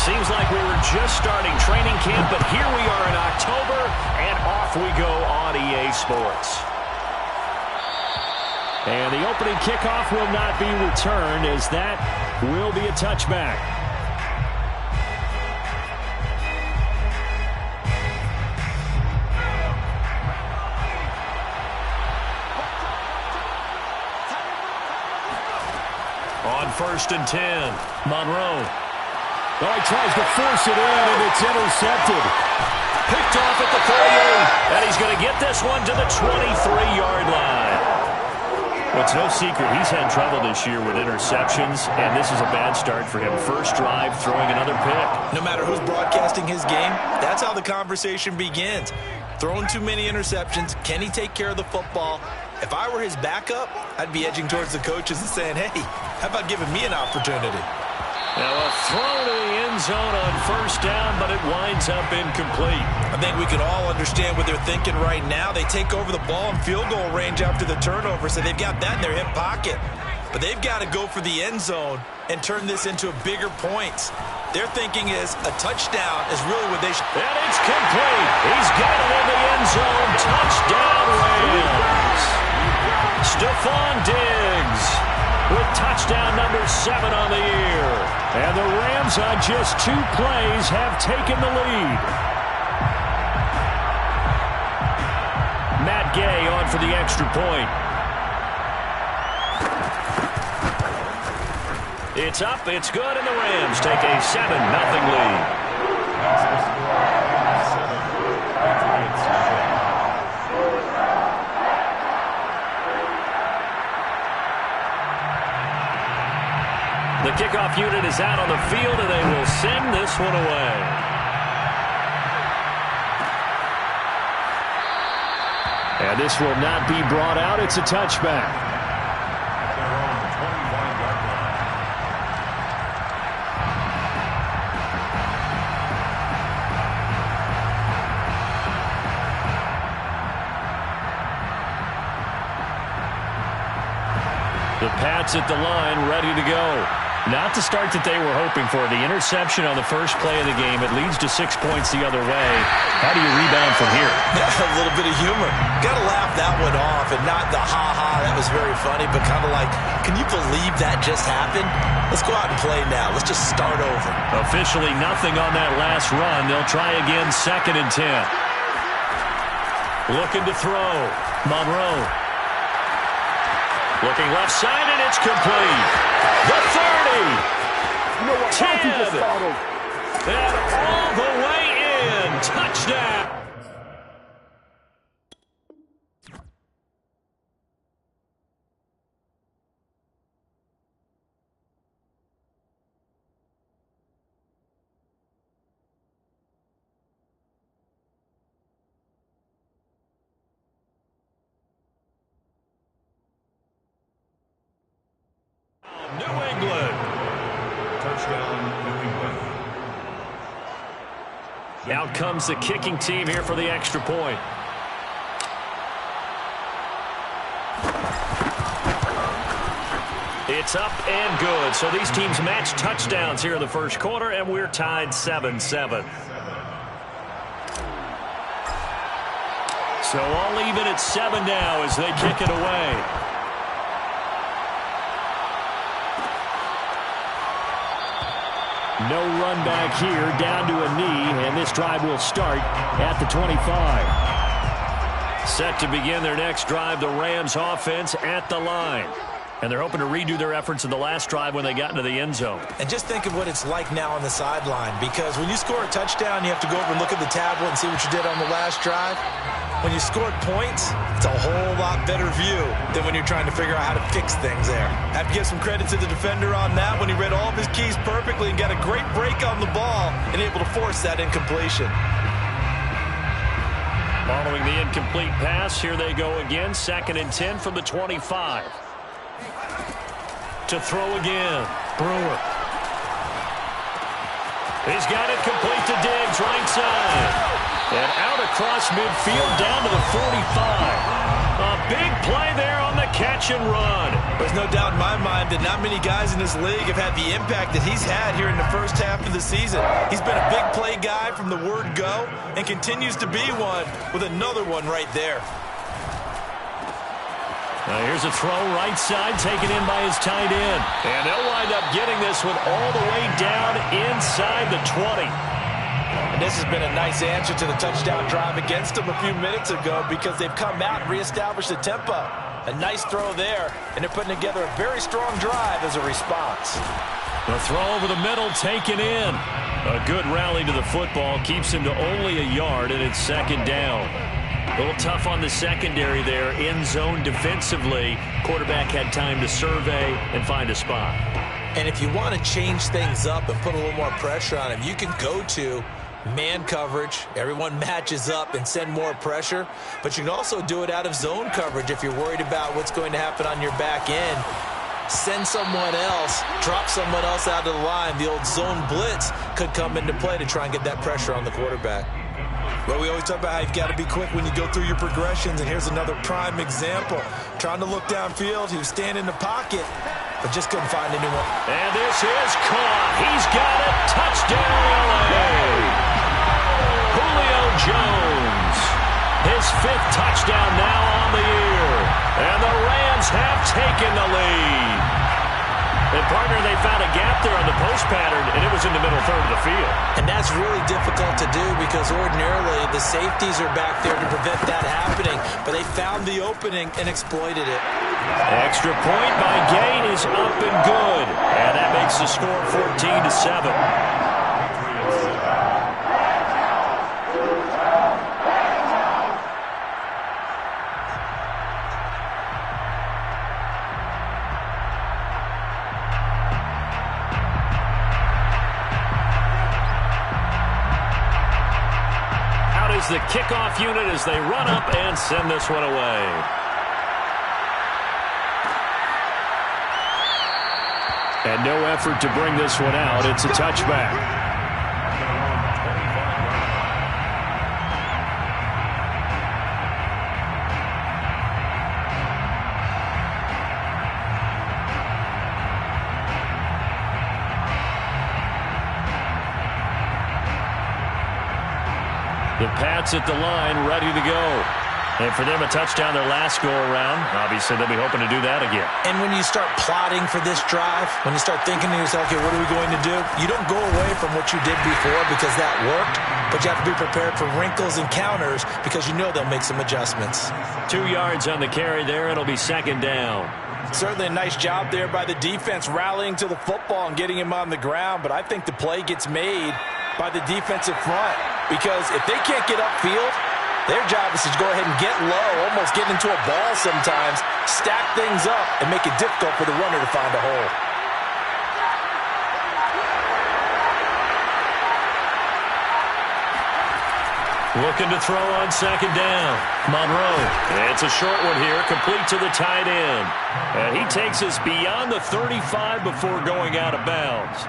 Seems like we were just starting training camp, but here we are in October, and off we go on EA Sports. And the opening kickoff will not be returned, as that will be a touchback. On 1st and 10, Monroe. Oh, he tries to force it in, and it's intercepted. Picked off at the 38, and he's going to get this one to the 23-yard line. Well, it's no secret he's had trouble this year with interceptions, and this is a bad start for him. First drive, throwing another pick. No matter who's broadcasting his game, that's how the conversation begins. Throwing too many interceptions, can he take care of the football? If I were his backup, I'd be edging towards the coaches and saying, hey, how about giving me an opportunity? Now a throw to the end zone on 1st down, but it winds up incomplete. I think we can all understand what they're thinking right now. They take over the ball in field goal range after the turnover, so they've got that in their hip pocket. But they've got to go for the end zone and turn this into bigger points. Their thinking is a touchdown is really what they should. And it's complete. He's got it in the end zone. Touchdown Rams. Stephon Diggs with touchdown number 7 on the year. And the Rams on just 2 plays have taken the lead. Matt Gay on for the extra point. It's up, it's good, and the Rams take a 7-0 lead. The kickoff unit is out on the field, and they will send this one away. And this will not be brought out. It's a touchback. The Pats at the line, ready to go. Not the start that they were hoping for. The interception on the first play of the game. It leads to 6 points the other way. How do you rebound from here? Yeah, a little bit of humor. Got to laugh that one off, and not the ha-ha, that was very funny, but kind of like, can you believe that just happened? Let's go out and play now. Let's just start over. Officially nothing on that last run. They'll try again, 2nd and 10. Looking to throw. Monroe. Looking left side, and it's complete. The 30. You know what? 10. And all the way in. Touchdown. New England. Touchdown, New England. Out comes the kicking team here for the extra point. It's up and good. So these teams match touchdowns here in the first quarter, and we're tied 7-7. So all even at 7 now as they kick it away. No run back here, down to a knee, and this drive will start at the 25. Set to begin their next drive, the Rams offense at the line. And they're hoping to redo their efforts in the last drive when they got into the end zone. And just think of what it's like now on the sideline, because when you score a touchdown, you have to go over and look at the tablet and see what you did on the last drive. When you scored points, it's a whole lot better view than when you're trying to figure out how to fix things there. I have to give some credit to the defender on that when he read all of his keys perfectly and got a great break on the ball and able to force that incompletion. Following the incomplete pass, here they go again. 2nd and 10 from the 25. To throw again, Brewer. He's got it complete to Diggs, right side. And out across midfield, down to the 45. A big play there on the catch catch and run. There's no doubt in my mind that not many guys in this league have had the impact that he's had here in the first half of the season. He's been a big play guy from the word go and continues to be one with another one right there. Now here's a throw right side taken in by his tight end. And they'll wind up getting this one all the way down inside the 20. And this has been a nice answer to the touchdown drive against them a few minutes ago because they've come out and reestablished the tempo. A nice throw there, and they're putting together a very strong drive as a response. The throw over the middle taken in. A good rally to the football keeps him to only a yard, and it's second down. A little tough on the secondary there, in zone defensively. Quarterback had time to survey and find a spot. And if you want to change things up and put a little more pressure on him, you can go to man coverage. Everyone matches up and send more pressure. But you can also do it out of zone coverage if you're worried about what's going to happen on your back end. Send someone else, drop someone else out of the line. The old zone blitz could come into play to try and get that pressure on the quarterback. Well, we always talk about how you've got to be quick when you go through your progressions, and here's another prime example. Trying to look downfield, he was standing in the pocket, but just couldn't find anyone. And this is caught. He's got it. Touchdown, LA. Julio Jones. His 5th touchdown now on the year. And the Rams have taken the lead. And, partner, they found a gap there on the post pattern, and it was in the middle third of the field. And that's really difficult to do because ordinarily the safeties are back there to prevent that happening. But they found the opening and exploited it. Extra point by Gain is up and good. And that makes the score 14-7. The kickoff unit as they run up and send this one away. And no effort to bring this one out. It's a touchback. The Pats at the line, ready to go. And for them, a touchdown their last go-around. Obviously, they'll be hoping to do that again. And when you start plotting for this drive, when you start thinking to yourself, okay, what are we going to do? You don't go away from what you did before because that worked, but you have to be prepared for wrinkles and counters because you know they'll make some adjustments. 2 yards on the carry there. It'll be second down. Certainly a nice job there by the defense rallying to the football and getting him on the ground, but I think the play gets made by the defensive front. Because if they can't get upfield, their job is to go ahead and get low, almost get into a ball sometimes, stack things up, and make it difficult for the runner to find a hole. Looking to throw on second down. Monroe. It's a short one here, complete to the tight end. And he takes us beyond the 35 before going out of bounds.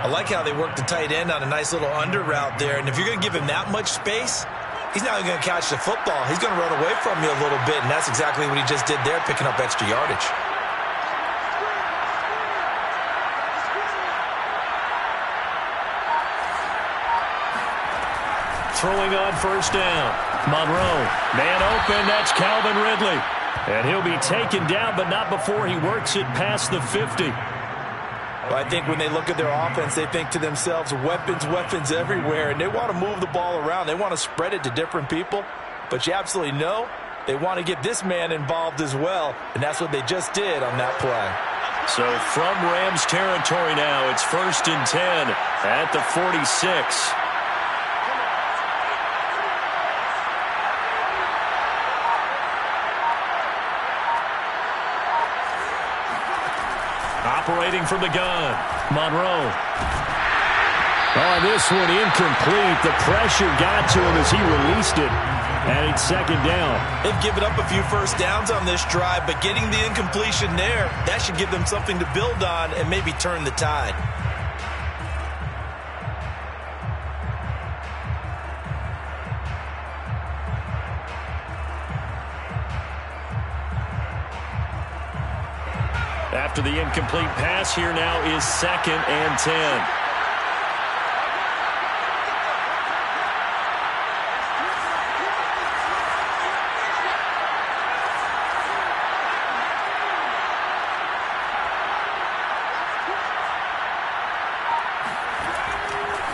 I like how they work the tight end on a nice little under route there. And if you're going to give him that much space, he's not going to catch the football. He's going to run away from you a little bit, and that's exactly what he just did there, picking up extra yardage. Throwing on first down. Monroe. Man open. That's Calvin Ridley. And he'll be taken down, but not before he works it past the 50. Well, I think when they look at their offense, they think to themselves, weapons, weapons everywhere, and they want to move the ball around. They want to spread it to different people, but you absolutely know they want to get this man involved as well, and that's what they just did on that play. So from Rams territory now, it's 1st and 10 at the 46. Operating from the gun, Monroe. Oh, this one incomplete. The pressure got to him as he released it. And it's second down. They've given up a few first downs on this drive, but getting the incompletion there, that should give them something to build on and maybe turn the tide. After the incomplete pass, here now is 2nd and 10.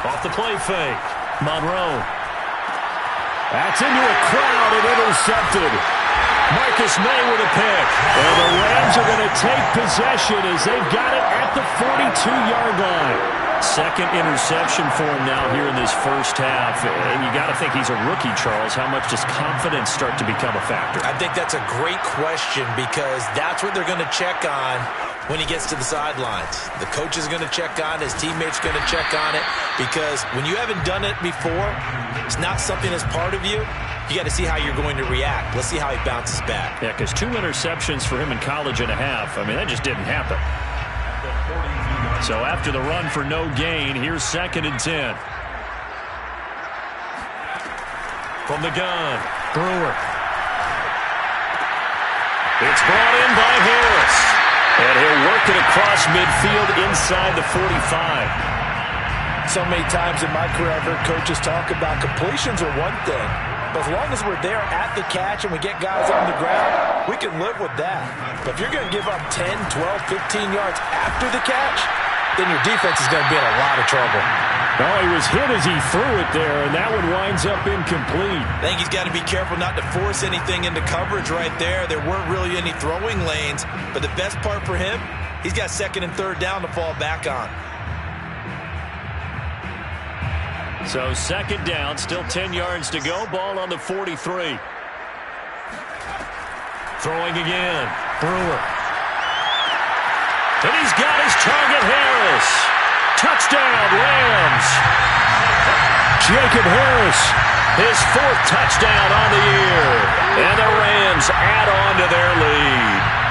Off the play fake. Monroe. That's into a crowd and intercepted. Marcus May with a pick. And the Rams are going to take possession as they've got it at the 42-yard line. 2nd interception for him now here in this first half. And you got to think he's a rookie, Charles. How much does confidence start to become a factor? I think that's a great question because that's what they're going to check on when he gets to the sidelines. The coach is going to check on it. His teammates are going to check on it because when you haven't done it before, it's not something that's part of you. You got to see how you're going to react. Let's see how he bounces back. Yeah, because 2 interceptions for him in college and a half. I mean, that just didn't happen. So after the run for no gain, here's 2nd and 10. From the gun, Brewer. It's brought in by Harris. And he'll work it across midfield inside the 45. So many times in my career, I've heard coaches talk about completions are one thing. But as long as we're there at the catch and we get guys on the ground, we can live with that. But if you're going to give up 10, 12, 15 yards after the catch, then your defense is going to be in a lot of trouble. No, he was hit as he threw it there, and that one winds up incomplete. I think he's got to be careful not to force anything into coverage right there. There weren't really any throwing lanes, but the best part for him, he's got 2nd and 3rd down to fall back on. So 2nd down, still 10 yards to go. Ball on the 43. Throwing again. Brewer. And he's got his target, Harris. Touchdown, Rams. Jacob Harris, his 4th touchdown on the year. And the Rams add on to their lead.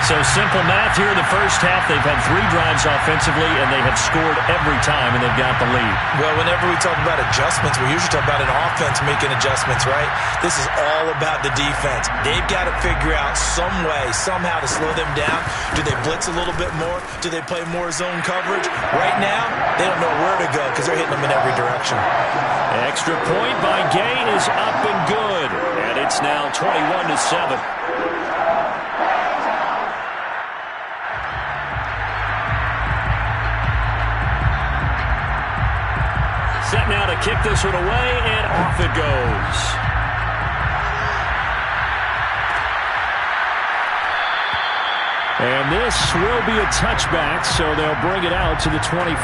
So simple math here in the first half. They've had 3 drives offensively, and they have scored every time, and they've got the lead. Well, whenever we talk about adjustments, we usually talk about an offense making adjustments, right? This is all about the defense. They've got to figure out some way, somehow to slow them down. Do they blitz a little bit more? Do they play more zone coverage? Right now, they don't know where to go because they're hitting them in every direction. Extra point by Gay is up and good, and it's now 21-7. Set now to kick this one away, and off it goes. And this will be a touchback, so they'll bring it out to the 25.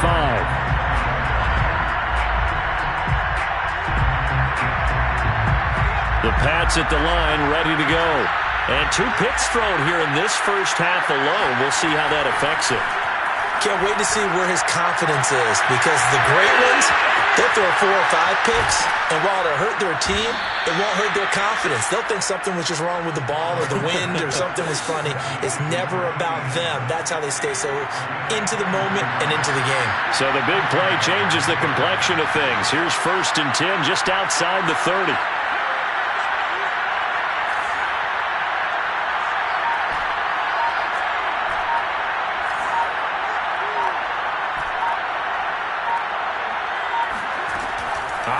The Pats at the line, ready to go. And 2 picks thrown here in this first half alone. We'll see how that affects it. Can't wait to see where his confidence is because the great ones, they'll throw 4 or 5 picks, and while it'll hurt their team, it won't hurt their confidence. They'll think something was just wrong with the ball or the wind or something was funny. It's never about them. That's how they stay so into the moment and into the game. So the big play changes the complexion of things. Here's 1st and 10 just outside the 30.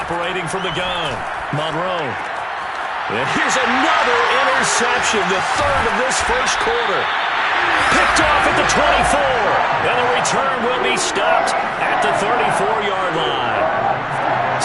Operating from the gun, Monroe. And here's another interception, the 3rd of this first quarter. Picked off at the 24. And the return will be stopped at the 34-yard line.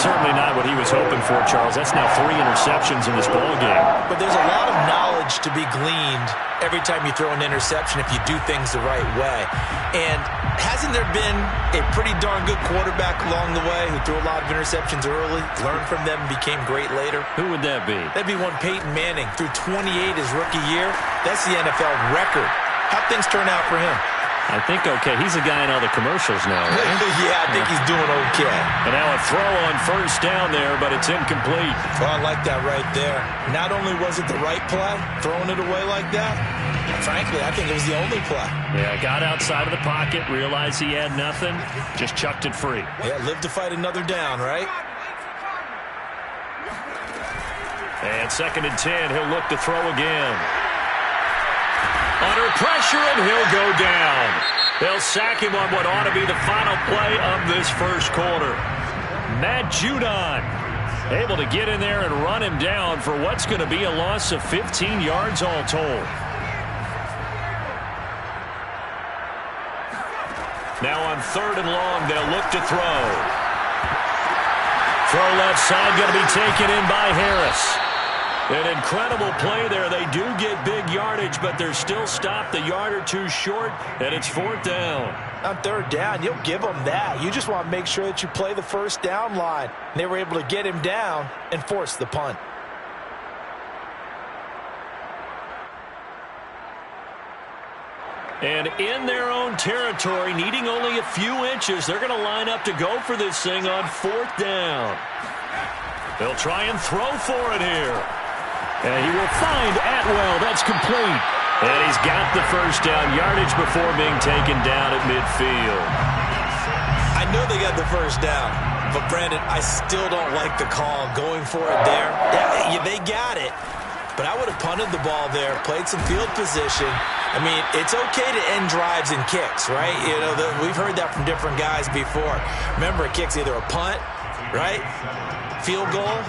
Certainly not what he was hoping for, Charles. That's now 3 interceptions in this ballgame. But there's a lot of knowledge to be gleaned every time you throw an interception if you do things the right way. And hasn't there been a pretty darn good quarterback along the way who threw a lot of interceptions early, learned from them, and became great later? Who would that be? That'd be one Peyton Manning. Threw 28 his rookie year. That's the NFL record. How'd things turn out for him? I think okay. He's a guy in all the commercials now, right? Yeah, I think he's doing okay. And now a throw on 1st down there, but it's incomplete. Well, I like that right there. Not only was it the right play, throwing it away like that, frankly, I think it was the only play. Yeah, got outside of the pocket, realized he had nothing, just chucked it free. Yeah, live to fight another down, right? And 2nd and 10, he'll look to throw again. On Under pressure, and he'll go down. They'll sack him on what ought to be the final play of this first quarter. Matt Judon able to get in there and run him down for what's going to be a loss of 15 yards all told. Now on 3rd and long, they'll look to throw. Throw left side going to be taken in by Harris. An incredible play there. They do get big yardage, but they're still stopped a yard or two short, and it's 4th down. On 3rd down, you'll give them that. You just want to make sure that you play the first down line. They were able to get him down and force the punt. And in their own territory, needing only a few inches, they're going to line up to go for this thing on 4th down. They'll try and throw for it here. And he will find Atwell. That's complete. And he's got the first down yardage before being taken down at midfield. I know they got the first down, but Brandon, I still don't like the call going for it there. Yeah, they got it, but I would have punted the ball there, played some field position. I mean, it's okay to end drives and kicks, right? You know, we've heard that from different guys before. Remember, a kick's either a punt, right, field goal,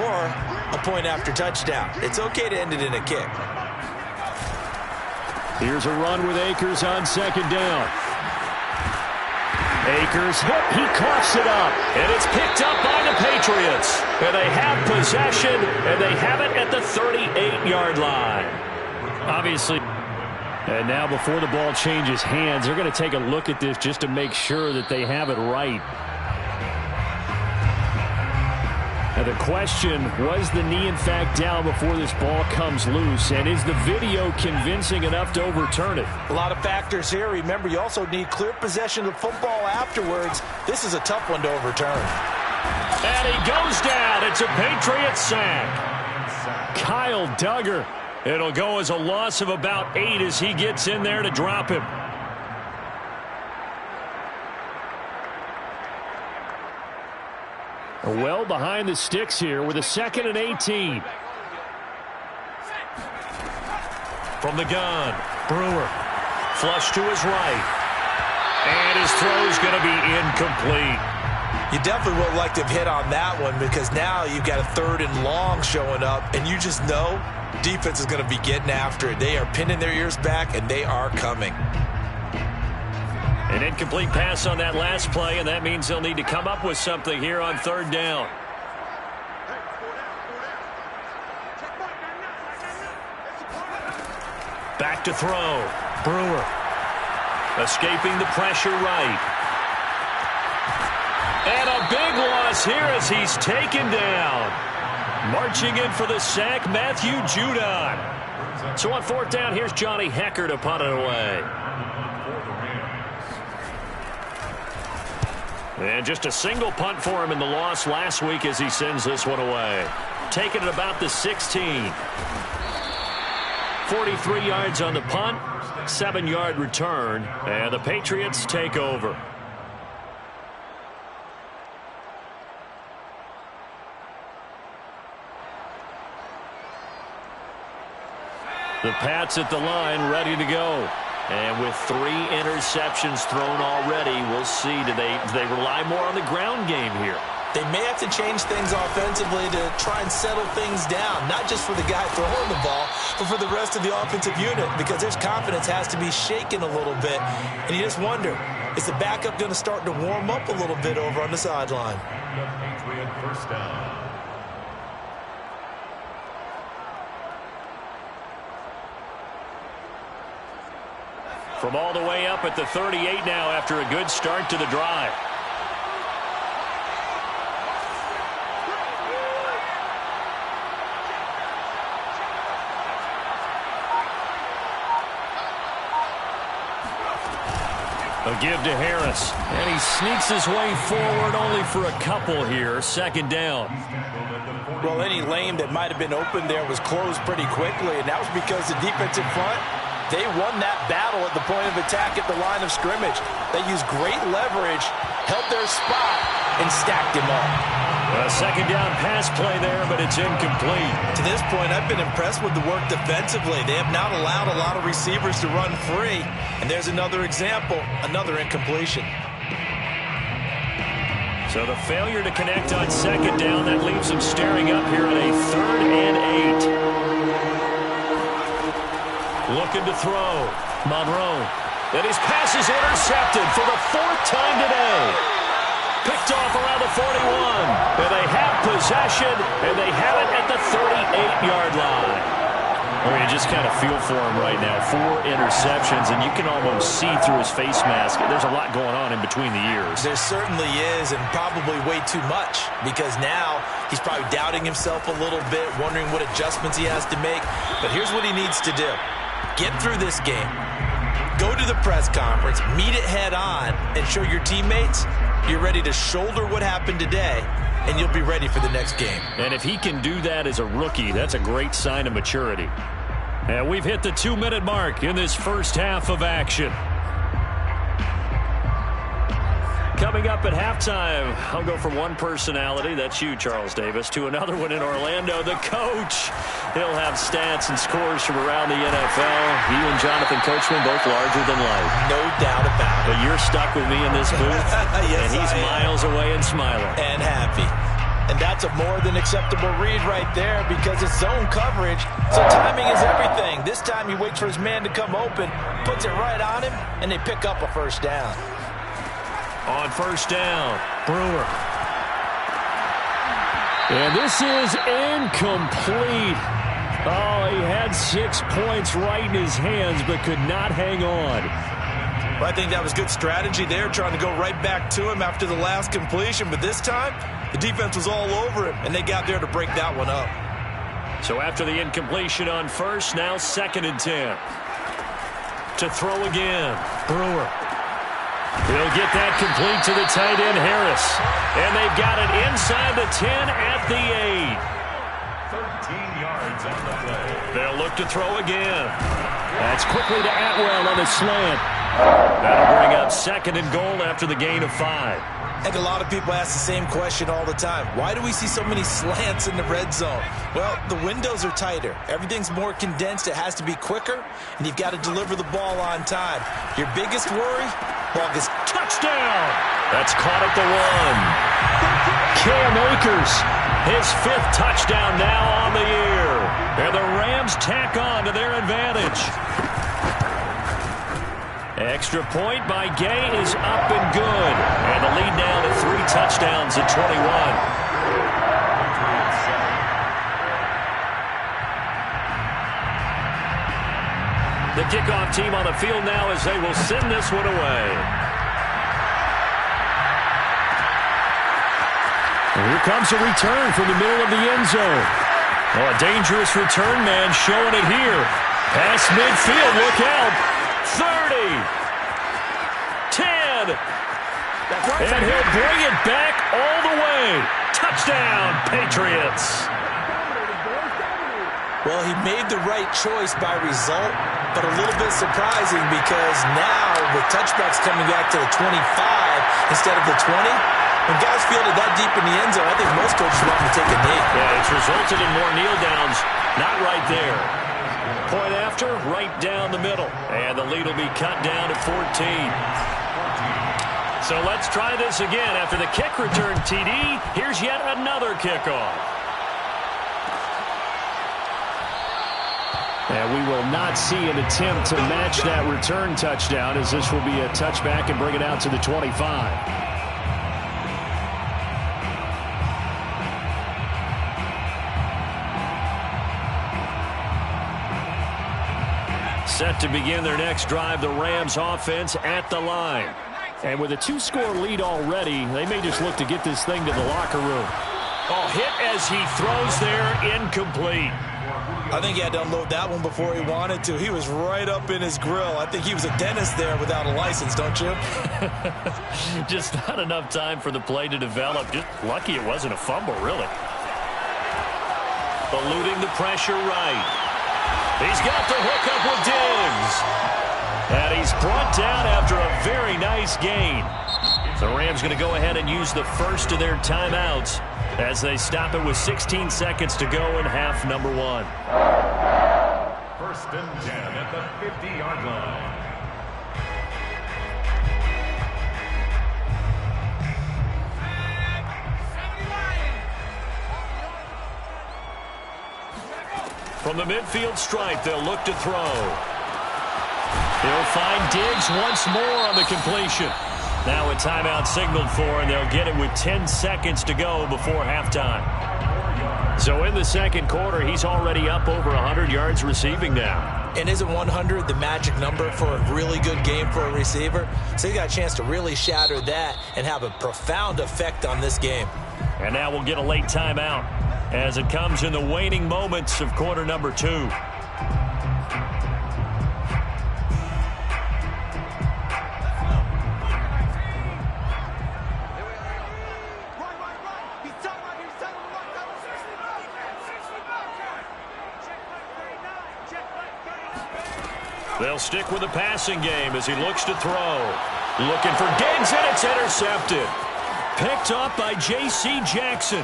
or a point after touchdown. It's okay to end it in a kick. Here's a run with Akers on 2nd down. Akers hit. He coughs it up. And it's picked up by the Patriots. And they have possession, and they have it at the 38-yard line. Obviously. And now before the ball changes hands, they're going to take a look at this just to make sure that they have it right. Now the question, was the knee in fact down before this ball comes loose? And is the video convincing enough to overturn it? A lot of factors here. Remember, you also need clear possession of the football afterwards. This is a tough one to overturn. And he goes down. It's a Patriot sack. Kyle Duggar. It'll go as a loss of about 8 as he gets in there to drop him. Well behind the sticks here with a 2nd and 18. From the gun, Brewer. Flush to his right. And his throw's going to be incomplete. You definitely would like to have hit on that one because now you've got a 3rd and long showing up, and you just know defense is going to be getting after it. They are pinning their ears back, and they are coming. An incomplete pass on that last play, and that means they'll need to come up with something here on 3rd down. Back to throw. Brewer. Escaping the pressure right. And a big loss here as he's taken down. Marching in for the sack, Matthew Judon. So on 4th down, here's Johnny Hekker to punt it away. And just a single punt for him in the loss last week as he sends this one away. Taking it about the 16. 43 yards on the punt, 7-yard return, and the Patriots take over. The Pats at the line, ready to go. And with 3 interceptions thrown already, we'll see. Do they rely more on the ground game here? They may have to change things offensively to try and settle things down, not just for the guy throwing the ball, but for the rest of the offensive unit, because their confidence has to be shaken a little bit. And you just wonder, is the backup going to start to warm up a little bit over on the sideline? Patriot first down. From all the way up at the 38 now after a good start to the drive. A give to Harris. And he sneaks his way forward only for a couple here. 2nd down. Well, any lane that might have been open there was closed pretty quickly, and that was because the defensive front, they won that battle at the point of attack at the line of scrimmage. They used great leverage, held their spot, and stacked him up. A second down pass play there, but it's incomplete. To this point, I've been impressed with the work defensively. They have not allowed a lot of receivers to run free. And there's another example, another incompletion. So the failure to connect on second down, that leaves them staring up here on a 3rd and 8. Looking to throw. Monroe. And his pass is intercepted for the 4th time today. Picked off around the 41. And they have possession, and they have it at the 38-yard line. I mean, you just kind of feel for him right now. 4 interceptions, and you can almost see through his face mask. There's a lot going on in between the ears. There certainly is, and probably way too much, because now he's probably doubting himself a little bit, wondering what adjustments he has to make. But here's what he needs to do. Get through this game. Go to the press conference, meet it head on, and show your teammates you're ready to shoulder what happened today, and you'll be ready for the next game. And if he can do that as a rookie, that's a great sign of maturity. And we've hit the 2-minute mark in this first half of action. Coming up at halftime, I'll go from one personality, that's you, Charles Davis, to another one in Orlando, the coach. He'll have stats and scores from around the NFL. He and Jonathan Coachman, both larger than life. No doubt about it. But you're stuck with me in this booth, yes, and he's miles away and smiling. And happy. And that's a more than acceptable read right there because it's zone coverage, so timing is everything. This time he waits for his man to come open, puts it right on him, and they pick up a first down. On first down, Brewer. And this is incomplete. Oh, he had 6 points right in his hands but could not hang on. Well, I think that was good strategy there, trying to go right back to him after the last completion. But this time, the defense was all over him, and they got there to break that one up. So after the incompletion on first, now 2nd and 10. To throw again, Brewer. He'll get that complete to the tight end, Harris. And they've got it inside the 10 at the 8. 13 yards on the play. They'll look to throw again. That's quickly to Atwell on the slant. That'll bring up 2nd and goal after the gain of 5. I think a lot of people ask the same question all the time. Why do we see so many slants in the red zone? Well, the windows are tighter. Everything's more condensed. It has to be quicker, and you've got to deliver the ball on time. Your biggest worry? Ball gets touchdown. That's caught at the 1. Cam Akers, his 5th touchdown now on the year. And the Rams tack on to their advantage. Extra point by Gay is up and good. And the lead now to 3 touchdowns at 21. The kickoff team on the field now as they will send this one away. And here comes a return from the middle of the end zone. Oh, a dangerous return man showing it here. Pass midfield, look out. 30, 10, and he'll bring it back all the way. Touchdown, Patriots. Well, he made the right choice by result, but a little bit surprising because now with touchbacks coming back to the 25 instead of the 20, when guys fielded that deep in the end zone, I think most coaches want to take a knee. Yeah, it's resulted in more kneel downs. Not right there. Point after, right down the middle. And the lead will be cut down to 14. So let's try this again. After the kick return TD, here's yet another kickoff. And we will not see an attempt to match that return touchdown, as this will be a touchback and bring it out to the 25. Set to begin their next drive, the Rams offense at the line. And with a 2-score lead already, they may just look to get this thing to the locker room. Oh, hit as he throws there, incomplete. I think he had to unload that one before he wanted to. He was right up in his grill. I think he was a dentist there without a license, don't you? Just not enough time for the play to develop. Just lucky it wasn't a fumble, really. Eluding the pressure right. He's got the hook up with Diggs. And he's brought down after a very nice gain. The Rams going to go ahead and use the first of their timeouts as they stop it with 16 seconds to go in half number 1. First and 10 at the 50-yard line. From the midfield stripe, they'll look to throw. He'll find Diggs once more on the completion. Now a timeout signaled for, and they'll get it with 10 seconds to go before halftime. So in the second quarter, he's already up over 100 yards receiving now. And isn't 100 the magic number for a really good game for a receiver? So you got a chance to really shatter that and have a profound effect on this game. And now we'll get a late timeout as it comes in the waning moments of quarter number 2. They'll stick with the passing game as he looks to throw. Looking for Diggs, and it's intercepted. Picked up by J.C. Jackson.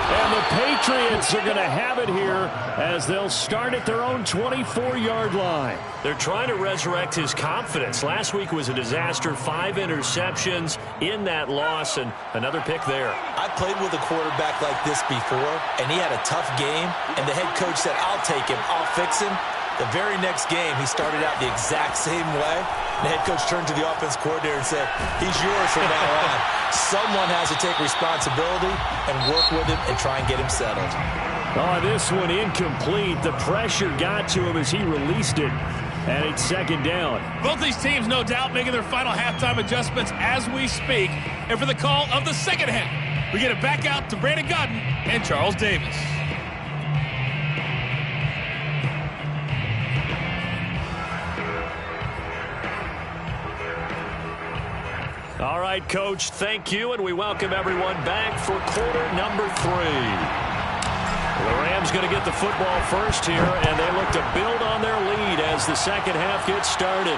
And the Patriots are going to have it here as they'll start at their own 24-yard line. They're trying to resurrect his confidence. Last week was a disaster. 5 interceptions in that loss, and another pick there. I played with a quarterback like this before, and he had a tough game, and the head coach said, I'll take him, I'll fix him. The very next game, he started out the exact same way. The head coach turned to the offense coordinator and said, he's yours from now on. Someone has to take responsibility and work with him and try and get him settled. Oh, this one incomplete. The pressure got to him as he released it. And it's second down. Both these teams, no doubt, making their final halftime adjustments as we speak. And for the call of the second half, we get it back out to Brandon Gaudin and Charles Davis. All right, Coach, thank you, and we welcome everyone back for quarter number 3. The Rams going to get the football first here, and they look to build on their lead as the second half gets started.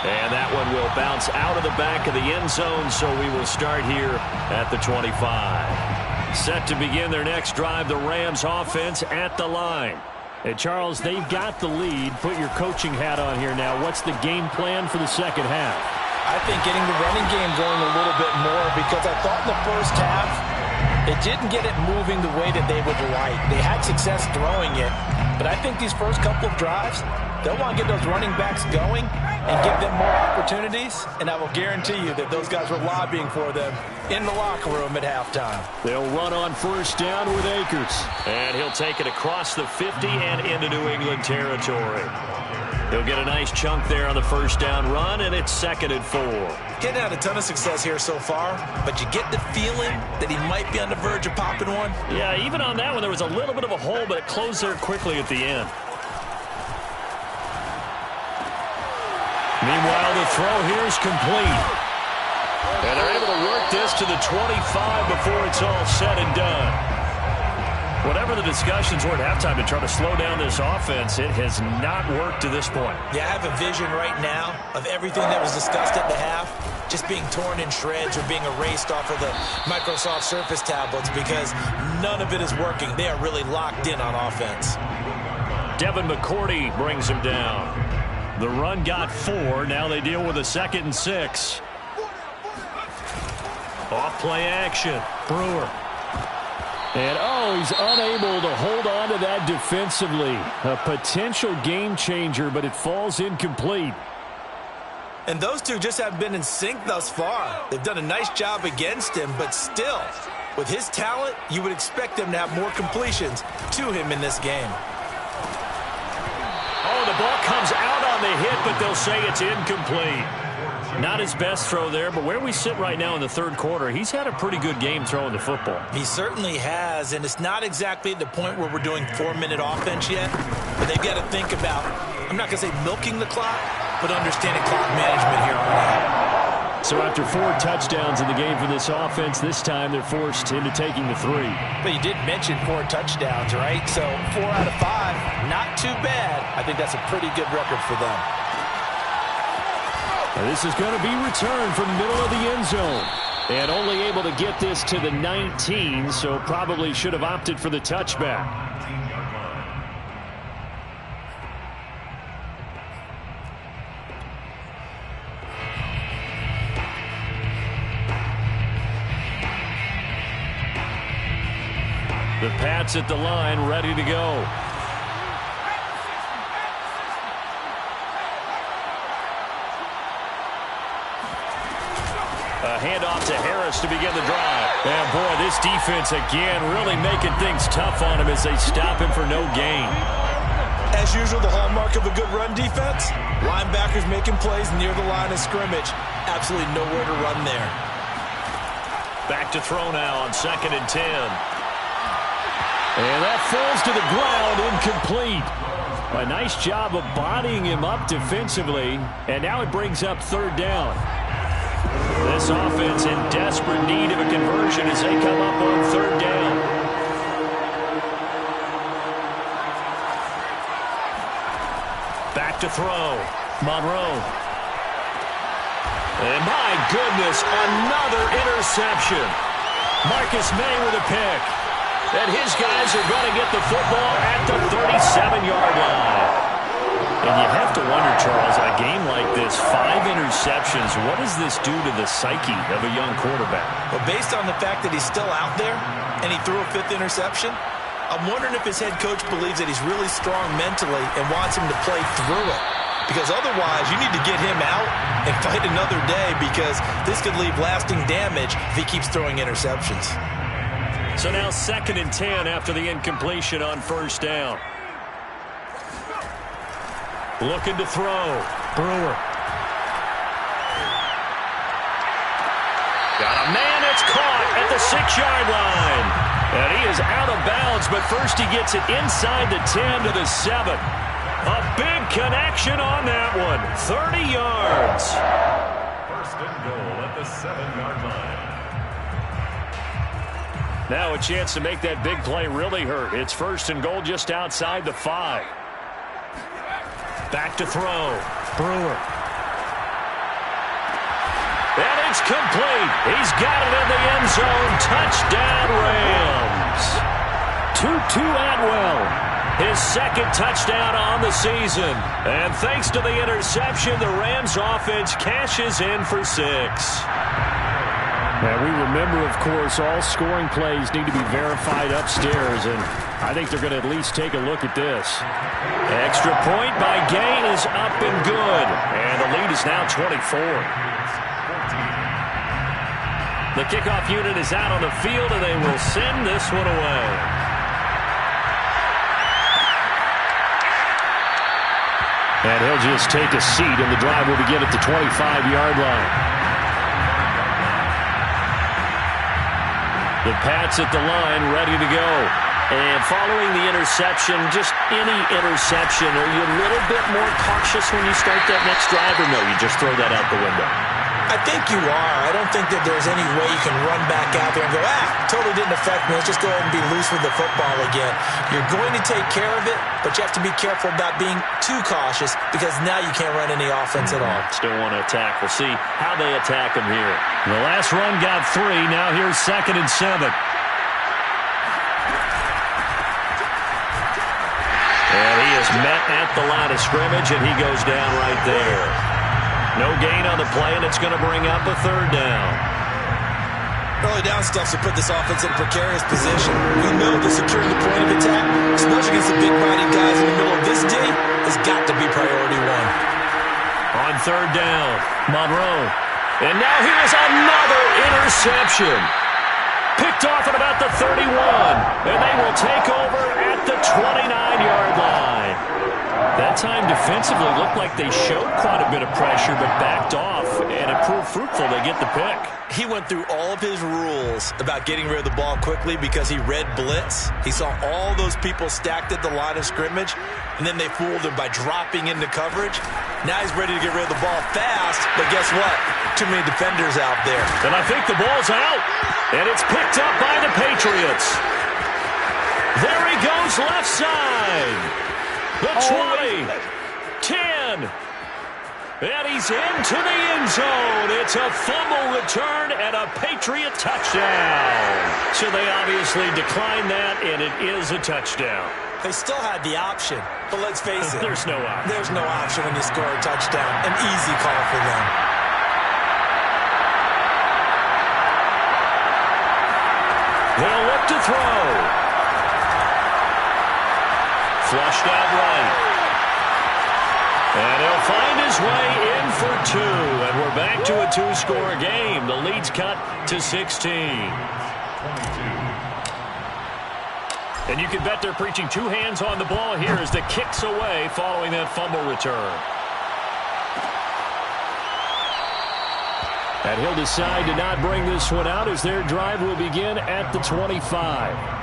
And that one will bounce out of the back of the end zone, so we will start here at the 25. Set to begin their next drive, the Rams offense at the line. And Charles, they've got the lead. Put your coaching hat on here now. What's the game plan for the second half? I think getting the running game going a little bit more, because I thought in the first half it didn't get it moving the way that they would like. They had success throwing it, but I think these first couple of drives, they'll want to get those running backs going and give them more opportunities, and I will guarantee you that those guys were lobbying for them in the locker room at halftime. They'll run on first down with Akers. And he'll take it across the 50 and into New England territory. He'll get a nice chunk there on the first down run, and it's 2nd and 4. Getting out a ton of success here so far, but you get the feeling that he might be on the verge of popping one. Yeah, even on that one, there was a little bit of a hole, but it closed there quickly at the end. Meanwhile, the throw here is complete. And they're able to work this to the 25 before it's all said and done. Whatever the discussions were at halftime to try to slow down this offense, it has not worked to this point. Yeah, I have a vision right now of everything that was discussed at the half just being torn in shreds or being erased off of the Microsoft Surface tablets, because none of it is working. They are really locked in on offense. Devin McCourty brings him down. The run got 4. Now they deal with a 2nd and 6. Off play action. Brewer. And, he's unable to hold on to that defensively. A potential game changer, but it falls incomplete. And those two just haven't been in sync thus far. They've done a nice job against him, but still, with his talent, you would expect them to have more completions to him in this game. Oh, the ball comes out on the hit, but they'll say it's incomplete. Not his best throw there, but where we sit right now in the third quarter, he's had a pretty good game throwing the football. He certainly has, and it's not exactly at the point where we're doing 4-minute offense yet, but they've got to think about, I'm not going to say milking the clock, but understanding clock management here on out. So after 4 touchdowns in the game for this offense, this time they're forced into taking the 3. But you did mention 4 touchdowns, right? So 4 out of 5, not too bad. I think that's a pretty good record for them. And this is going to be returned from the middle of the end zone. And only able to get this to the 19, so probably should have opted for the touchback. The Pats at the line, ready to go. A handoff to Harris to begin the drive. And boy, this defense again really making things tough on him as they stop him for no gain. As usual, the hallmark of a good run defense, linebackers making plays near the line of scrimmage. Absolutely nowhere to run there. Back to throw now on 2nd and 10. And that falls to the ground, incomplete. A nice job of bodying him up defensively. And now it brings up 3rd down. This offense in desperate need of a conversion as they come up on 3rd down. Back to throw. Monroe. And my goodness, another interception. Marcus May with a pick. And his guys are going to get the football at the 37-yard line. And you have to wonder, Charles, on a game like this, 5 interceptions, what does this do to the psyche of a young quarterback? Well, based on the fact that he's still out there and he threw a 5th interception, I'm wondering if his head coach believes that he's really strong mentally and wants him to play through it. Because otherwise, you need to get him out and fight another day because this could leave lasting damage if he keeps throwing interceptions. So now 2nd and 10 after the incompletion on 1st down. Looking to throw. Brewer. Got a man that's caught at the 6-yard line. And he is out of bounds, but first he gets it inside the 10 to the 7. A big connection on that one. 30 yards. 1st and goal at the 7-yard line. Now a chance to make that big play really hurt. It's 1st and goal just outside the 5. Back to throw. Brewer. And it's complete. He's got it in the end zone. Touchdown, Rams. Tutu Atwell. His 2nd touchdown on the season. And thanks to the interception, the Rams offense cashes in for 6. Now, we remember, of course, all scoring plays need to be verified upstairs, and I think they're going to at least take a look at this. Extra point by Gain is up and good, and the lead is now 24. The kickoff unit is out on the field, and they will send this one away. And he'll just take a seat, and the drive will begin at the 25-yard line. The Pats at the line, ready to go. And following the interception, just any interception, are you a little bit more cautious when you start that next drive, or no, you just throw that out the window? I think you are. I don't think that there's any way you can run back out there and go, totally didn't affect me. Let's just go ahead and be loose with the football again. You're going to take care of it, but you have to be careful about being too cautious because now you can't run any offense at all. Still want to attack. We'll see how they attack him here. The last run got 3. Now here's 2nd and 7. And he is met at the line of scrimmage, and he goes down right there. No gain on the play, and it's going to bring up a 3rd down. Early down stuff to put this offense in a precarious position. We know that securing the point of attack, especially against the big body guys in the middle of this D, has got to be priority 1. On 3rd down, Monroe. And now here's another interception. Picked off at about the 31. And they will take over at the 29-yard line. That time defensively looked like they showed quite a bit of pressure but backed off, and it proved fruitful. They get the pick. He went through all of his rules about getting rid of the ball quickly because he read blitz. He saw all those people stacked at the line of scrimmage, and then they fooled him by dropping into coverage. Now he's ready to get rid of the ball fast, but guess what? Too many defenders out there. And I think the ball's out, and it's picked up by the Patriots. There he goes left side. The 20, 10, And he's into the end zone. It's a fumble return and a Patriot touchdown. So they obviously declined that, and it is a touchdown. They still had the option, but let's face it. There's no option. There's no option when you score a touchdown. An easy call for them. They'll look to throw. Flushed out right. And he'll find his way in for two. And we're back to a two-score game. The lead's cut to 16. And you can bet they're preaching two hands on the ball here as the kick's away following that fumble return. And he'll decide to not bring this one out as their drive will begin at the 25.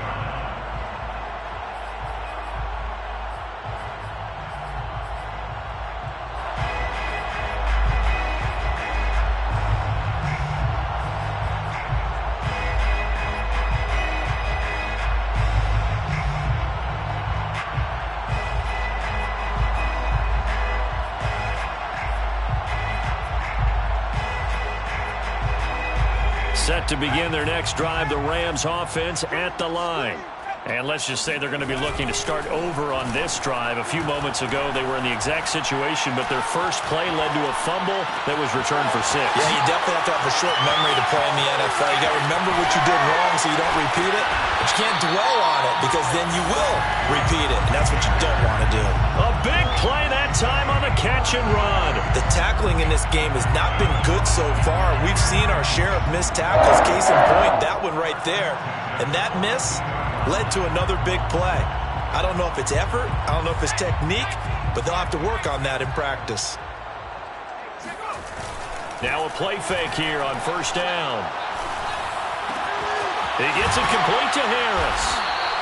Set to begin their next drive, the Rams offense at the line. And let's just say they're going to be looking to start over on this drive. A few moments ago, they were in the exact situation, but their first play led to a fumble that was returned for 6. Yeah, you definitely have to have a short memory to play in the NFL. You got to remember what you did wrong so you don't repeat it, but you can't dwell on it because then you will repeat it, and that's what you don't want to do. A big play that time on the catch and run. The tackling in this game has not been good so far. We've seen our share of missed tackles. Case in point, that one right there. And that miss led to another big play. I don't know if it's effort, I don't know if it's technique, but they'll have to work on that in practice. Now a play fake here on first down. He gets it complete to Harris.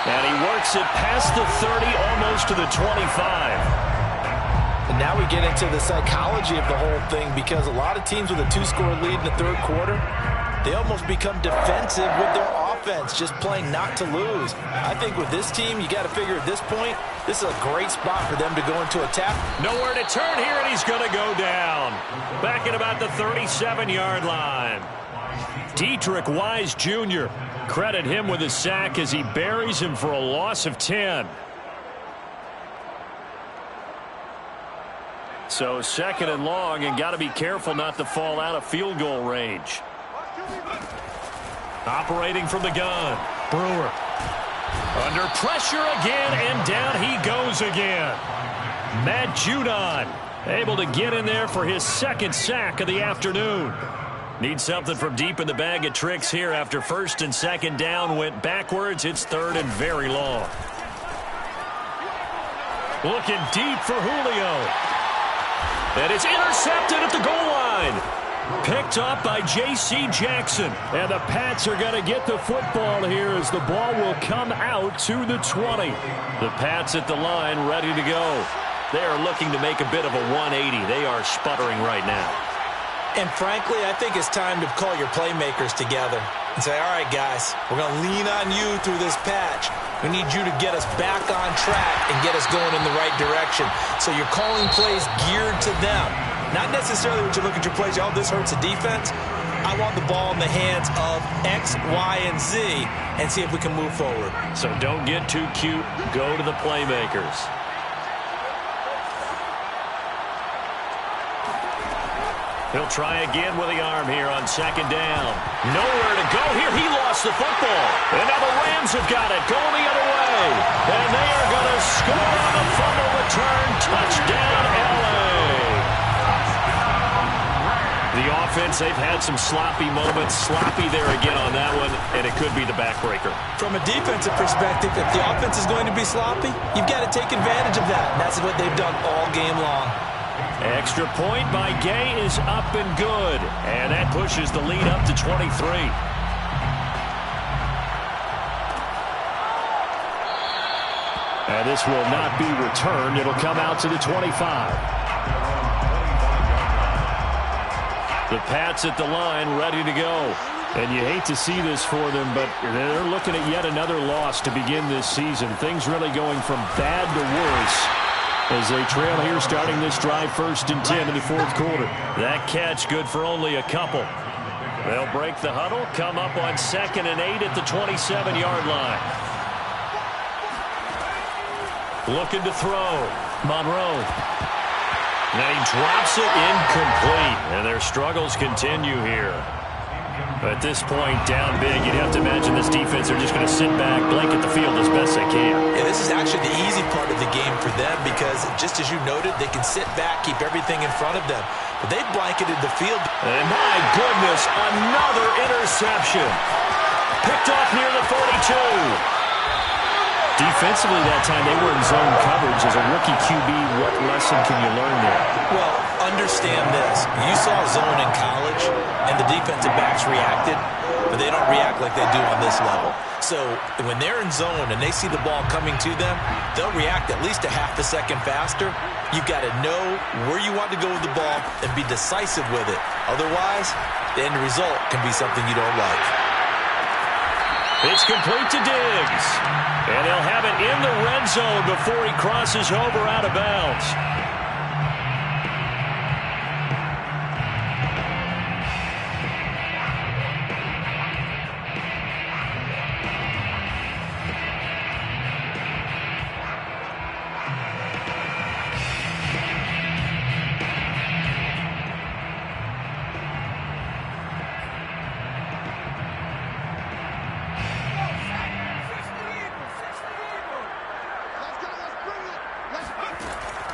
And he works it past the 30, almost to the 25. And now we get into the psychology of the whole thing because a lot of teams with a two-score lead in the third quarter, they almost become defensive with their offense, just playing not to lose. I think with this team, you got to figure at this point, this is a great spot for them to go into attack. Nowhere to turn here, and he's going to go down. Back at about the 37-yard line. Dietrich Wise Jr. Credit him with a sack as he buries him for a loss of 10. So second and long, and got to be careful not to fall out of field goal range. Operating from the gun, Brewer. Under pressure again, and down he goes again. Matt Judon able to get in there for his second sack of the afternoon. Needs something from deep in the bag of tricks here after first and second down went backwards. It's third and very long. Looking deep for Julio. And it's intercepted at the goal line. Picked up by J.C. Jackson. And the Pats are going to get the football here as the ball will come out to the 20. The Pats at the line ready to go. They are looking to make a bit of a 180. They are sputtering right now. And frankly, I think it's time to call your playmakers together and say, all right, guys, we're going to lean on you through this patch. We need you to get us back on track and get us going in the right direction. So you're calling plays geared to them. Not necessarily when you look at your plays, oh, this hurts the defense. I want the ball in the hands of X, Y, and Z and see if we can move forward. So don't get too cute. Go to the playmakers. He'll try again with the arm here on second down. Nowhere to go here. He lost the football. And now the Rams have got it going the other way. And they are going to score on the fumble return. Touchdown, L.A. The offense, they've had some sloppy moments. Sloppy there again on that one, and it could be the backbreaker. From a defensive perspective, if the offense is going to be sloppy, you've got to take advantage of that. And that's what they've done all game long. Extra point by Gay is up and good. And that pushes the lead up to 23. And this will not be returned. It'll come out to the 25. The Pats at the line ready to go. And you hate to see this for them, but they're looking at yet another loss to begin this season. Things really going from bad to worse. as they trail here starting this drive 1st and 10 in the 4th quarter. That catch good for only a couple. They'll break the huddle, come up on 2nd and 8 at the 27-yard line. Looking to throw. Monroe. And he drops it incomplete. And their struggles continue here. At this point, down big, you'd have to imagine this defense are just going to sit back, blanket the field as best they can. Yeah, this is actually the easy part of the game for them because, just as you noted, they can sit back, keep everything in front of them. But they've blanketed the field. And my goodness, another interception. Picked off near the 42. Defensively that time, they were in zone coverage. As a rookie QB, what lesson can you learn there? Well, understand this. You saw zone in college, and the defensive backs reacted, but they don't react like they do on this level. So when they're in zone and they see the ball coming to them, they'll react at least a half a second faster. You've got to know where you want to go with the ball and be decisive with it. Otherwise, the end result can be something you don't like. It's complete to Diggs. And they'll have it in the red zone before he crosses over out of bounds.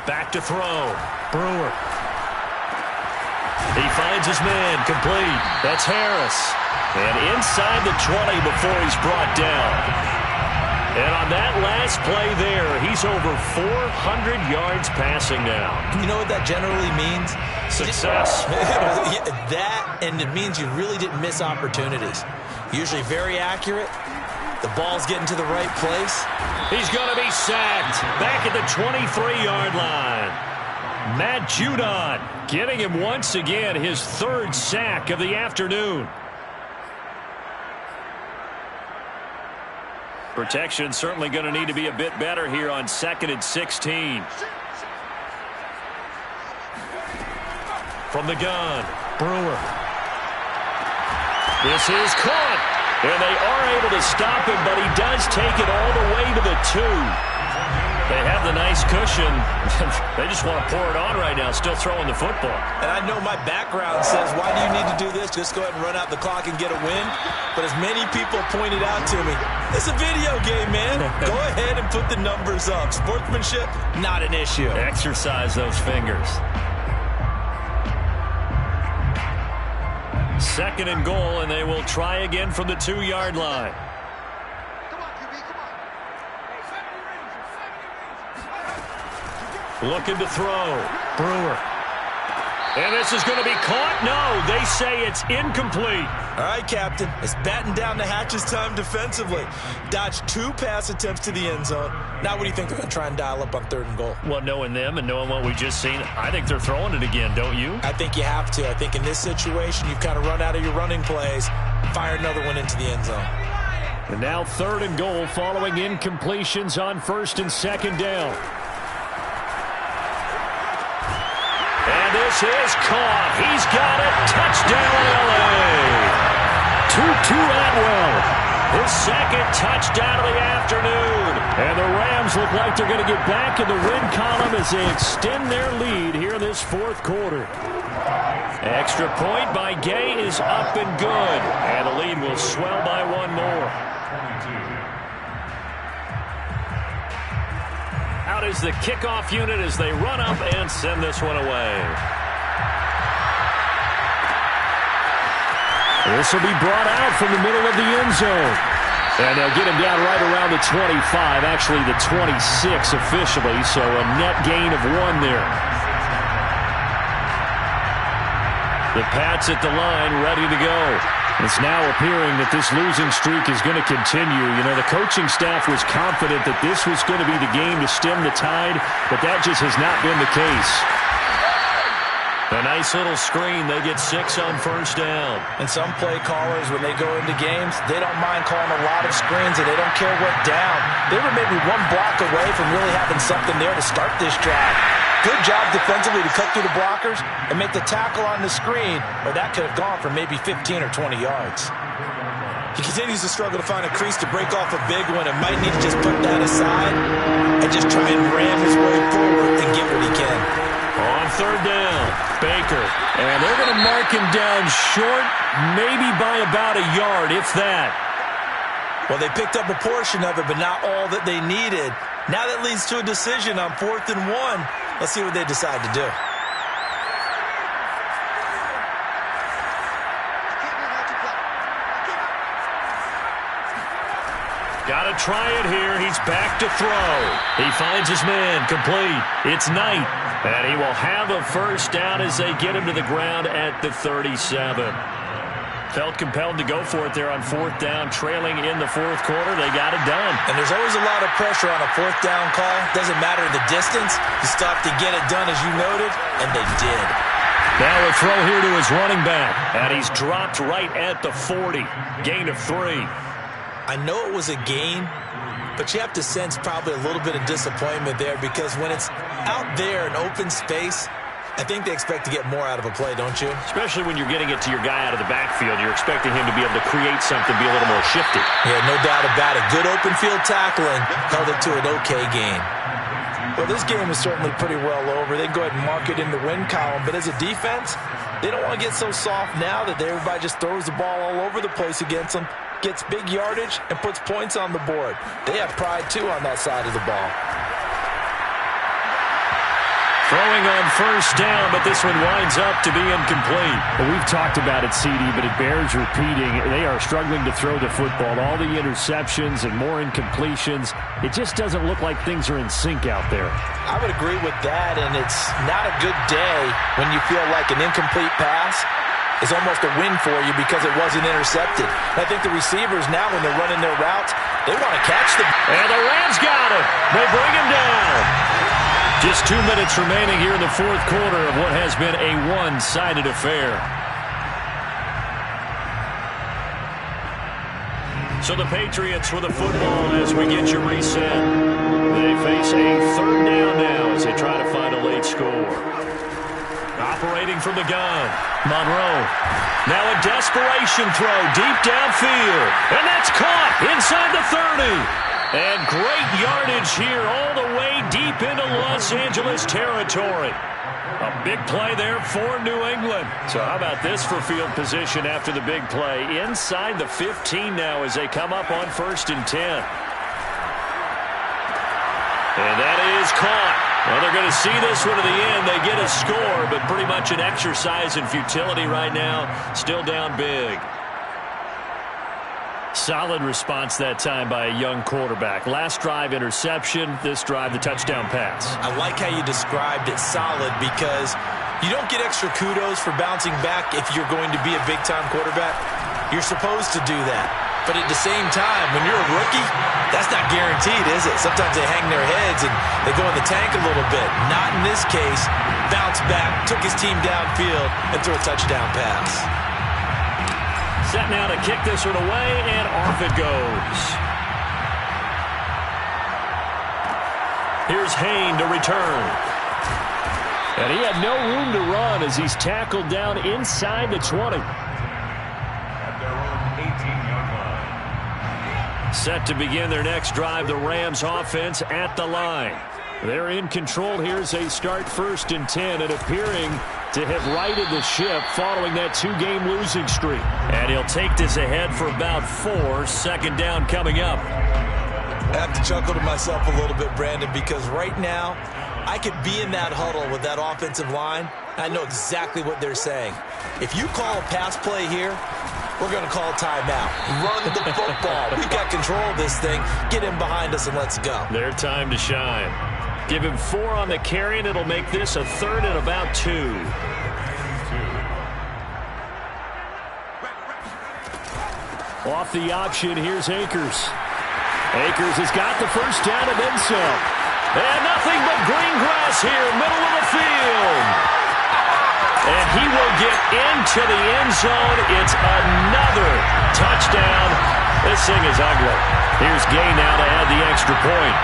Back to throw. Brewer. He finds his man. Complete. That's Harris. And inside the 20 before he's brought down. And on that last play there, he's over 400 yards passing now. You know what that generally means? Success. That, and it means you really didn't miss opportunities. Usually very accurate. The ball's getting to the right place. He's going to be sacked back at the 23-yard line. Matt Judon getting him once again his 3rd sack of the afternoon. Protection certainly going to need to be a bit better here on 2nd and 16. From the gun, Brewer. This is caught. And they are able to stop him, but he does take it all the way to the 2. They have the nice cushion. They just want to pour it on right now, still throwing the football. And I know my background says, why do you need to do this? Just go ahead and run out the clock and get a win. But as many people pointed out to me, it's a video game, man. Go ahead and put the numbers up. Sportsmanship, not an issue. Exercise those fingers. 2nd and goal, and they will try again from the 2-yard line. Looking to throw. Brewer. And this is going to be caught. No, they say it's incomplete. All right, Captain. It's batting down the hatches time defensively. Dodged 2 pass attempts to the end zone. Now what do you think they're going to try and dial up on 3rd and goal? Well, knowing them and knowing what we just seen, I think they're throwing it again, don't you? I think you have to. I think in this situation, you've kind of run out of your running plays. Fire another one into the end zone. And now 3rd and goal following incompletions on 1st and 2nd down. And this is caught. He's got it. Touchdown, L.A. Tutu Atwell. His 2nd touchdown of the afternoon. And the Rams look like they're going to get back in the win column as they extend their lead here in this 4th quarter. Extra point by Gay is up and good. And the lead will swell by 1 more. Out is the kickoff unit as they run up and send this one away. This will be brought out from the middle of the end zone. And they'll get him down right around the 25, actually the 26 officially, so a net gain of 1 there. The Pats at the line ready to go. It's now appearing that this losing streak is going to continue. You know, the coaching staff was confident that this was going to be the game to stem the tide, but that just has not been the case. A nice little screen. They get 6 on first down. And some play callers, when they go into games, they don't mind calling a lot of screens, and they don't care what down. They were maybe one block away from really having something there to start this drive. Good job defensively to cut through the blockers and make the tackle on the screen, or that could have gone for maybe 15 or 20 yards. He continues to struggle to find a crease to break off a big one and might need to just put that aside and just try and ram his way forward and get what he can. On third down, Baker. And they're going to mark him down short, maybe by about a yard, if that. Well, they picked up a portion of it, but not all that they needed. Now that leads to a decision on 4th and 1. Let's see what they decide to do. Got to try it here. He's back to throw. He finds his man complete. It's Knight. And he will have a first down as they get him to the ground at the 37. Felt compelled to go for it there on 4th down, trailing in the 4th quarter. They got it done. And there's always a lot of pressure on a 4th down call. Doesn't matter the distance. You still have to get it done, as you noted, and they did. Now a throw here to his running back. And he's dropped right at the 40. Gain of 3. I know it was a gain, but you have to sense probably a little bit of disappointment there, because when it's out there in open space, I think they expect to get more out of a play, don't you? Especially when you're getting it to your guy out of the backfield. You're expecting him to be able to create something, be a little more shifty. Yeah, no doubt about it. Good open field tackling held it to an okay gain. Well, this game is certainly pretty well over. They can go ahead and mark it in the win column, but as a defense, they don't want to get so soft now that everybody just throws the ball all over the place against them, gets big yardage, and puts points on the board. They have pride, too, on that side of the ball. Throwing on first down, but this one winds up to be incomplete. Well, we've talked about it, CD, but it bears repeating. They are struggling to throw the football. All the interceptions and more incompletions. It just doesn't look like things are in sync out there. I would agree with that, and it's not a good day when you feel like an incomplete pass is almost a win for you because it wasn't intercepted. And I think the receivers now, when they're running their routes, they want to catch them. And the Rams got him. They bring him down. Just 2 minutes remaining here in the 4th quarter of what has been a one-sided affair. So the Patriots with the football as we get your reset. They face a 3rd down now as they try to find a late score. Operating from the gun, Monroe. Now a desperation throw deep downfield. And that's caught inside the 30. And great yardage here all the way deep into Los Angeles territory. A big play there for New England. So how about this for field position after the big play? Inside the 15 now as they come up on 1st and 10. And that is caught. Well, they're going to see this one to the end. They get a score, but pretty much an exercise in futility right now. Still down big. Solid response that time by a young quarterback. Last drive, interception. This drive, the touchdown pass. I like how you described it, solid, because you don't get extra kudos for bouncing back if you're going to be a big-time quarterback. You're supposed to do that. But at the same time, when you're a rookie, that's not guaranteed, is it? Sometimes they hang their heads and they go in the tank a little bit. Not in this case. Bounced back, took his team downfield, and threw a touchdown pass. Set now to kick this one away, and off it goes. Here's Hayne to return. And he had no room to run as he's tackled down inside the 20. At their own 18-yard line. Set to begin their next drive, the Rams offense at the line. They're in control here as they start 1st and 10 and appearing to have righted the ship following that 2-game losing streak. And he'll take this ahead for about 4. 2nd down coming up. I have to chuckle to myself a little bit, Brandon, because right now I could be in that huddle with that offensive line. I know exactly what they're saying. If you call a pass play here, we're going to call a timeout. Run the football. We've got control of this thing. Get him behind us and let's go. Their time to shine. Give him 4 on the carry, and it'll make this a 3rd and about 2. Off the option, here's Akers. Akers has got the first down and then some. And nothing but green grass here, middle of the field. And he will get into the end zone. It's another touchdown. This thing is ugly. Here's Gay now to add the extra point.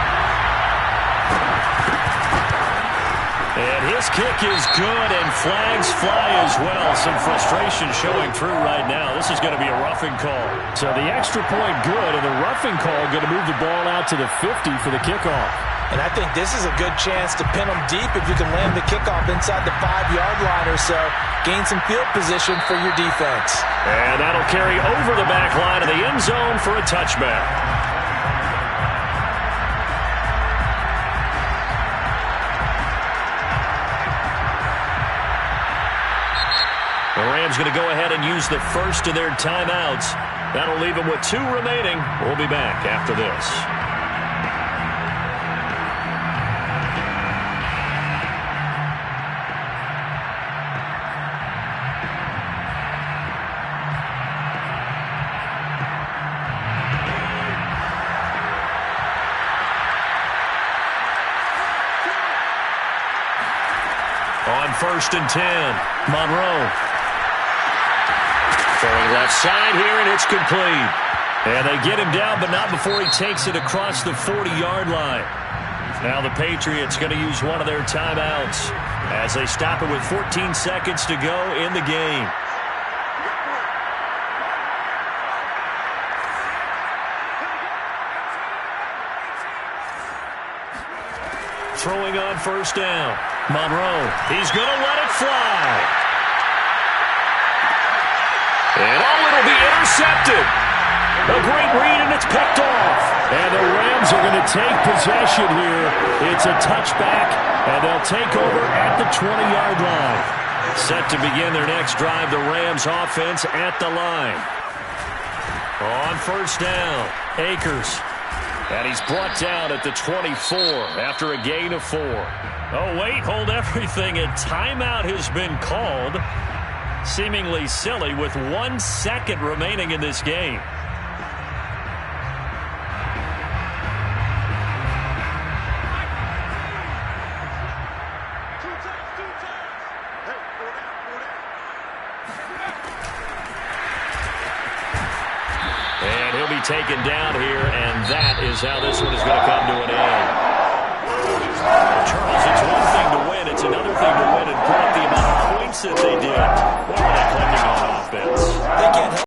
And his kick is good, and flags fly as well. Some frustration showing through right now. This is going to be a roughing call. So the extra point good, and the roughing call going to move the ball out to the 50 for the kickoff. And I think this is a good chance to pin them deep if you can land the kickoff inside the 5-yard line or so. Gain some field position for your defense. And that'll carry over the back line of the end zone for a touchback. The Rams going to go ahead and use the first of their timeouts. That'll leave them with 2 remaining. We'll be back after this. On 1st and 10, Monroe. Throwing left side here, and it's complete. And they get him down, but not before he takes it across the 40-yard line. Now the Patriots going to use one of their timeouts as they stop it with 14 seconds to go in the game. Throwing on 1st down. Monroe, he's going to let it fly. And it'll be intercepted. A great read, and it's picked off. And the Rams are going to take possession here. It's a touchback, and they'll take over at the 20-yard line. Set to begin their next drive, the Rams offense at the line. On 1st down, Akers. And he's brought down at the 24 after a gain of 4. Oh, wait, hold everything. A timeout has been called. Seemingly silly with 1 second remaining in this game. And he'll be taken down here, and that is how this one is going to come to an end. Charles, it's one thing to win. It's another